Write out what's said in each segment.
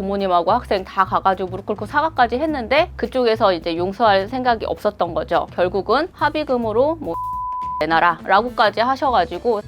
부모님하고 학생 다 가가지고 무릎 꿇고 사과까지 했는데 그쪽에서 이제 용서할 생각이 없었던 거죠. 결국은 합의금으로 뭐 내놔라 라고까지 하셔가지고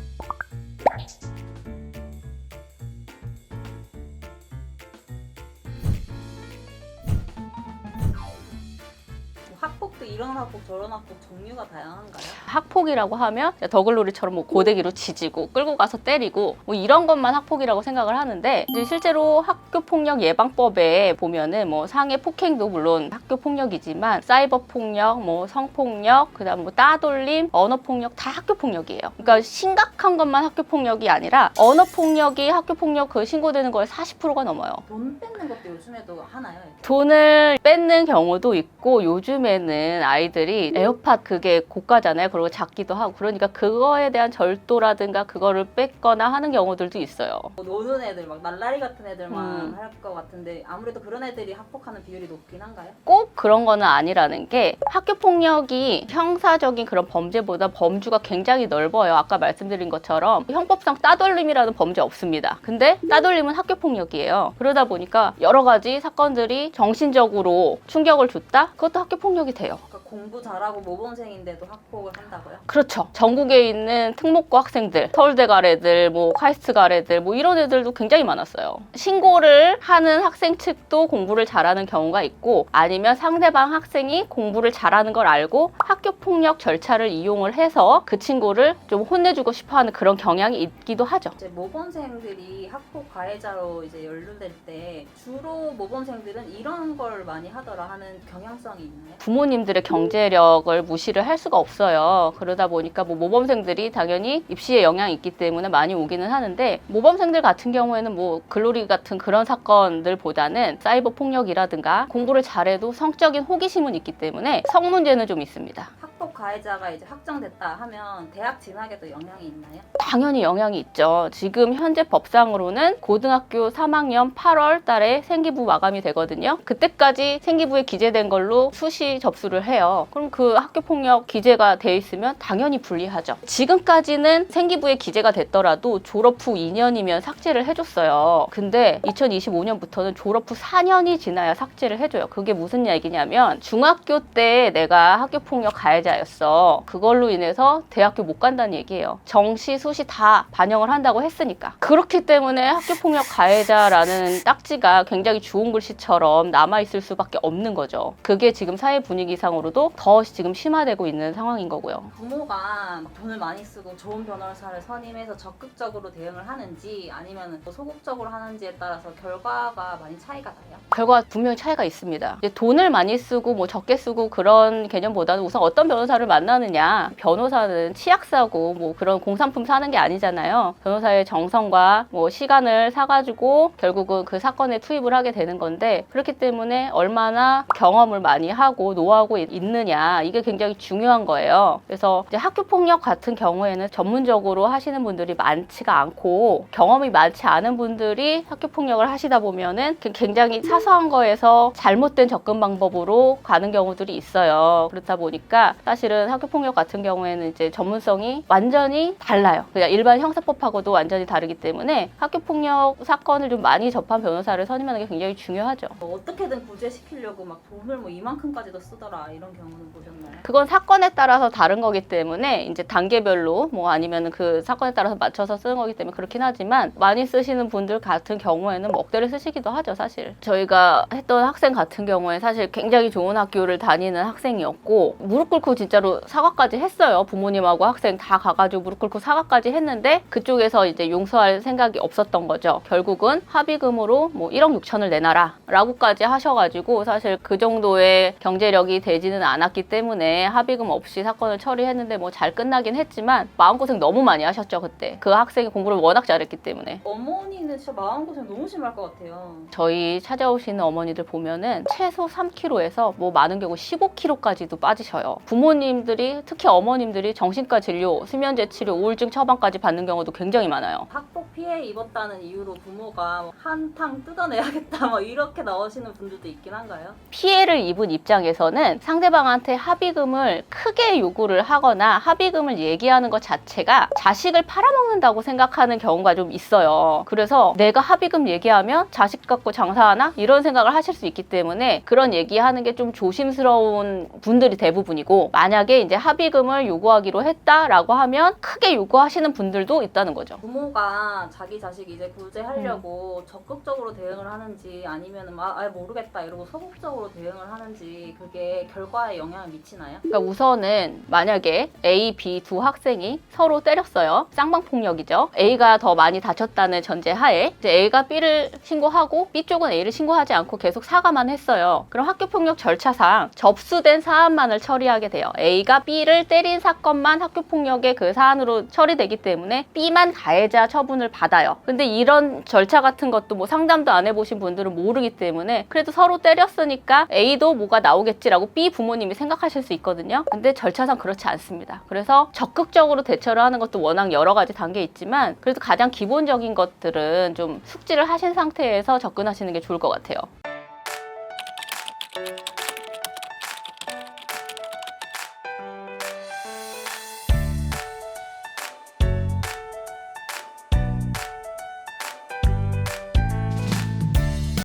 학폭도 이런 학폭 저런 학폭 종류가 다양한가요? 학폭이라고 하면 더글로리처럼 뭐 고데기로 지지고 끌고 가서 때리고 뭐 이런 것만 학폭이라고 생각을 하는데 이제 실제로 학교폭력 예방법에 보면은 뭐 상해 폭행도 물론 학교폭력이지만 사이버 폭력, 뭐 성폭력, 그다음 뭐 따돌림, 언어폭력 다 학교폭력이에요. 그러니까 심각한 것만 학교폭력이 아니라 언어폭력이 학교폭력 그 신고되는 거에 40%가 넘어요. 돈 뺏는 것도 요즘에도 하나요? 돈을 뺏는 경우도 있고 요즘에는 아이들이 에어팟 그게 고가잖아요. 그리고 작기도 하고 그러니까 그거에 대한 절도라든가 그거를 뺏거나 하는 경우들도 있어요. 뭐 노는 애들 막 날라리 같은 애들만 할 것 같은데 아무래도 그런 애들이 학폭하는 비율이 높긴 한가요? 꼭 그런 거는 아니라는 게 학교 폭력이 형사적인 그런 범죄보다 범주가 굉장히 넓어요. 아까 말씀드린 것처럼 형법상 따돌림이라는 범죄 없습니다. 근데 따돌림은 학교 폭력이에요. 그러다 보니까 여러 가지 사건들이 정신적으로 충격을 줬다? 그것도 학교 폭력이 돼요. 그러니까 공부 잘하고 모범생인데도 학폭을 한다고요? 그렇죠. 전국에 있는 특목고 학생들, 서울대 갈 애들, 뭐 카이스트 갈 애들, 뭐 이런 애들도 굉장히 많았어요. 신고를 하는 학생 측도 공부를 잘하는 경우가 있고 아니면 상대방 학생이 공부를 잘하는 걸 알고 학교 폭력 절차를 이용을 해서 그 친구를 좀 혼내주고 싶어하는 그런 경향이 있기도 하죠. 이제 모범생들이 학폭 가해자로 이제 연루될 때 주로 모범생들은 이런 걸 많이 하더라 하는 경향성이 있나요? 부모님들의 경제력을 무시를 할 수가 없어요. 그러다 보니까 뭐 모범생들이 당연히 입시에 영향이 있기 때문에 많이 오기는 하는데 모범생들 같은 경우에는 뭐 글로리 같은 그런 사건들보다는 사이버 폭력이라든가 공부를 잘해도 성적인 호기심은 있기 때문에 성 문제는 좀 있습니다. 학폭 가해자가 이제 확정됐다 하면 대학 진학에도 영향이 있나요? 당연히 영향이 있죠. 지금 현재 법상으로는 고등학교 3학년 8월 달에 생기부 마감이 되거든요. 그때까지 생기부에 기재된 걸로 수시 접수를 해요. 그럼 그 학교폭력 기재가 돼 있으면 당연히 불리하죠. 지금까지는 생기부에 기재가 됐더라도 졸업 후 2년이면 삭제를 해줬어요. 근데 2025년부터는 졸업 후 4년이 지나야 삭제를 해줘요. 그게 무슨 얘기냐면 중학교 때 내가 학교폭력 가해자였어. 그걸로 인해서 대학교 못 간다는 얘기예요. 정시, 수시 다 반영을 한다고 했으니까. 그렇기 때문에 학교폭력 가해자라는 딱지가 굉장히 좋은 글씨처럼 남아있을 수밖에 없는 거죠. 그게 지금 사회 분위기상으로도 더 지금 심화되고 있는 상황인 거고요. 부모가 돈을 많이 쓰고 좋은 변호사를 선임해서 적극적으로 대응을 하는지 아니면 소극적으로 하는지에 따라서 결과가 많이 차이가 나요? 결과 분명히 차이가 있습니다. 이제 돈을 많이 쓰고 뭐 적게 쓰고 그런 개념보다는 우선 어떤 변호사를 만나느냐. 변호사는 치약 사고 뭐 그런 공산품 사는 게 아니잖아요. 변호사의 정성과 뭐 시간을 사가지고 결국은 그 사건에 투입을 하게 되는 건데 그렇기 때문에 얼마나 경험을 많이 하고 노하고 있느냐 이게 굉장히 중요한 거예요. 그래서 이제 학교폭력 같은 경우에는 전문적으로 하시는 분들이 많지가 않고 경험이 많지 않은 분들이 학교폭력을 하시다 보면은 굉장히 사소한 거에서 잘못된 접근 방법으로 가는 경우들이 있어요. 그렇다 보니까 사실은 학교폭력 같은 경우에는 이제 전문성이 완전히 달라요. 그냥 일반 형사법하고도 완전히 다르기 때문에 학교폭력 사건을 좀 많이 접한 변호사를 선임하는 게 굉장히 중요하죠. 어떻게든 구제시키려고 막 돈을 뭐 이만큼까지도 쓰더라 이런 경우는 보셨나요? 그건 사건에 따라서 다른 거기 때문에 이제 단계별로 뭐 아니면 그 사건에 따라서 맞춰서 쓰는 거기 때문에 그렇긴 하지만 많이 쓰시는 분들 같은 경우에는 뭐 억대를 쓰시기도 하죠, 사실. 저희가 했던 학생 같은 경우에 사실 굉장히 좋은 학교를 다니는 학생이었고 무릎 꿇고 진짜로 사과까지 했어요. 부모님하고 학생 다 가가지고 무릎 꿇고 사과까지 했는데 그쪽에서 이제 용서할 생각이 없었던 거죠. 결국은 합의금으로 뭐 1억 6천을 내놔라 라고까지 하셔가지고 사실 그 정도의 경제력이 되지는 않았기 때문에 합의금 없이 사건을 처리했는데 뭐 잘 끝나긴 했지만 마음고생 너무 많이 하셨죠. 그때 그 학생이 공부를 워낙 잘했기 때문에. 어머니는 진짜 마음고생 너무 심할 것 같아요. 저희 찾아오시는 어머니들 보면은 최소 3kg에서 뭐 많은 경우 15kg까지도 빠지셔요. 부모님들이 특히 어머님들이 정신과 진료, 수면제 치료, 우울증 처방까지 받는 경우도 굉장히 많아요. 학폭 피해 입었다는 이유로 부모가 한탕 뜯어내야겠다 막 이렇게 나오시는 분들도 있긴 한가요? 피해를 입은 입장에서는 상대방한테 합의금을 크게 요구를 하거나 합의금을 얘기하는 것 자체가 자식을 팔아먹는다고 생각하는 경우가 좀 있어요. 그래서 내가 합의금 얘기하면 자식 갖고 장사하나? 이런 생각을 하실 수 있기 때문에 그런 얘기하는 게 좀 조심스러운 분들이 대부분이고, 만약에 이제 합의금을 요구하기로 했다라고 하면 크게 요구하시는 분들도 있다는 거죠. 부모가 자기 자식 이제 구제하려고 적극적으로 대응을 하는지 아니면 막 모르겠다 이러고 소극적으로 대응을 하는지 그게 결과에 영향을 미치나요? 그러니까 우선은 만약에 A, B 두 학생이 서로 때렸어요. 쌍방폭력이죠. A가 더 많이 다쳤다는 전제 하에 이제 A가 B를 신고하고 B 쪽은 A를 신고하지 않고 계속 사과만 했어요. 그럼 학교폭력 절차상 접수된 사안만을 처리하게 돼요. A가 B를 때린 사건만 학교폭력의 그 사안으로 처리되기 때문에 B만 가해자 처분을 받아요. 근데 이런 절차 같은 것도 뭐 상담도 안 해보신 분들은 모르기 때문에 그래도 서로 때렸으니까 A도 뭐가 나오겠지라고 B 부모님이 생각하실 수 있거든요. 근데 절차상 그렇지 않습니다. 그래서 적극적으로 대처를 하는 것도 워낙 여러 가지 단계 있지만 그래도 가장 기본적인 것들은 좀 숙지를 하신 상태에서 접근하시는 게 좋을 것 같아요.